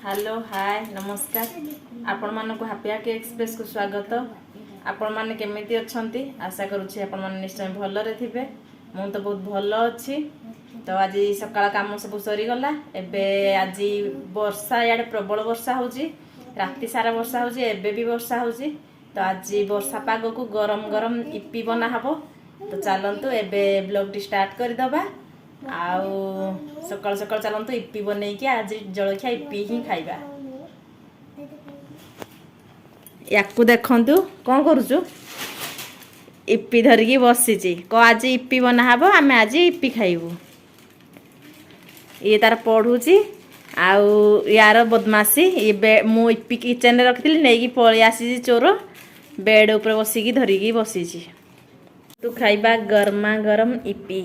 Hello hi नमस्कार आपण मानक हैप्पी एक्सप्रेस को स्वागत। आपण माने केमिति अछंती आशा करूछि आपण माने निश्चय भलरे थिबे। मु तो बहुत भल अछि। तो आज सकाळ काम सब सरी गला। एबे आज वर्षा याडे प्रबल वर्षा होउची, राति सारा वर्षा होउची, एबे भी वर्षा होउची। तो आज वर्षा पाग को गरम गरम इपी बना हबो। तो चलंतु एबे ब्लॉग टी स्टार्ट कर दबा। आउ सकाळ सकाळ चलंतु इपी बनै कि आज जळखिया इपी ही खाइबा। याकू देखंतु कोन करूछु, इपी धरिकी बसिची को आज इपी बना हबो, आमे आज इपी खाइबू। ये तार पढुची आउ यार बदमाशी। ये मु इपी किचन रे रखितली नेकी पळी आसी चोर बेड ऊपर बसिकी धरिकी बसिची। तू खाइबा गरमा गरम इपी।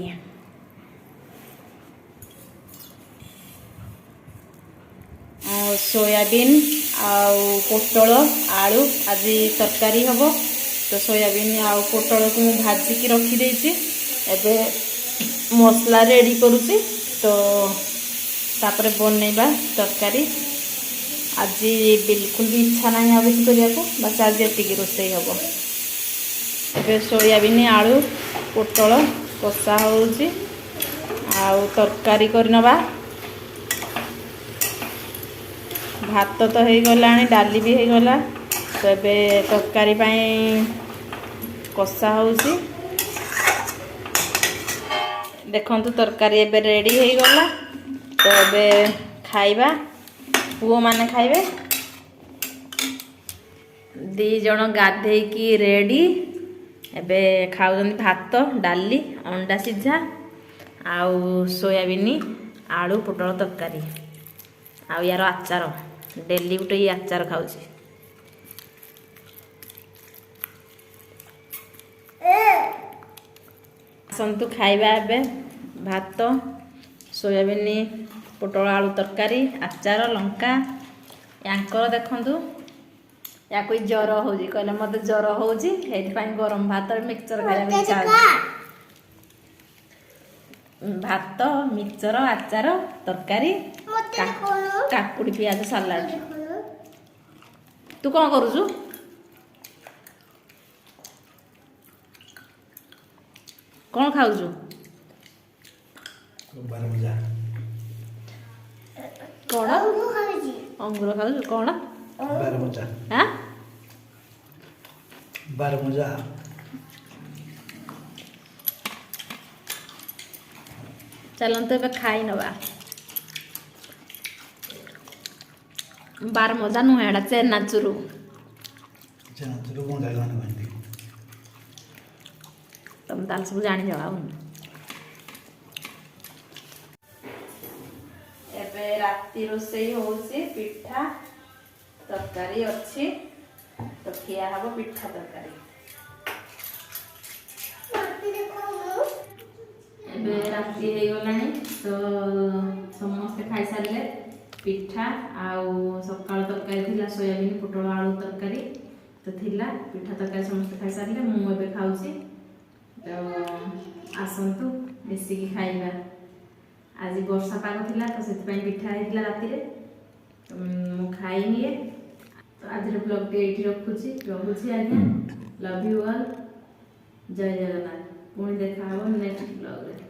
सोयाबीन आउ पोटल आलू आज तरकारी हम। तो सोयाबीन आउ पोटल को मु भाजिकी रखी देछि। एबे मसला रेडी करूची। तो तापरे बनैबा तरकारी। आज बिल्कुल भी इच्छा नहीं आ बेसी करिया को, बस आज एतिकी रोसई हबो। एबे सोयाबीन आलू पोटल कषा होउची आउ तरकारी करनबा। भात तो हो गला, डाली भी हो गला। तो एबे तरकारी पाई कषा होउची। देखंतु तरकारी एबे रेडी हो गला। तो एबे खाइबा, पुओ माने खाइबे। दी जण गाधे की रेडी। एबे खाउजन भात डाली अंडा सिझा आउ सोयाबीन आलू पोटल तरकारी आउ यार आचार। डेली गोटे ये आचार खाऊची। आसंतु खाइबा एबे भात सोयाबीन पोटल आलू तरकारी आचार लंका। यांकर देखंतु या कोई ज्वर होजी, कहले मते ज्वर होजी, हेति पाई गरम भात मिक्सचर खाइबा इच्छा होजी। भात मिक्सचर आचार तरकारी काकुड़ी पियाज सलाड। तू कौन करूछु? कौन खाऊछु? बारमुजा। कौन? अंगूर खाऊछु कौन? बारमुजा। हां बारमुजा। चलंतु एबे खाई नबा। बार मजा नुहे एडा चेनाचुरु। चेनाचुरु कोन गाय गाने बंदी। तुम ताल सब जानि जावा। एबे राति रोसई होउसी, पिठा तरकारी अछि। तो खिया हबो पिठा तरकारी। एबे राति हे गलानी। तो समस्त खाई सारले। पिठा आउ सकाळ तरकारी थिला सोयाबीन पोटल आलू तरकारी। तो थिला पिठा तरकारी समस्त खाई सारले। मु एबे खाउची। तो आसंतु मिसिकी खाइबा। आज वर्षा पाग थिला तो सेति पई पिठा हेतिला राति रे। मु खाइनी। तो आज रे ब्लॉग टे एठी रखुची। आज्ञा लव यू ऑल। जय जगन्नाथ। पुणी देखा हो नेक्स्ट ब्लॉग रे।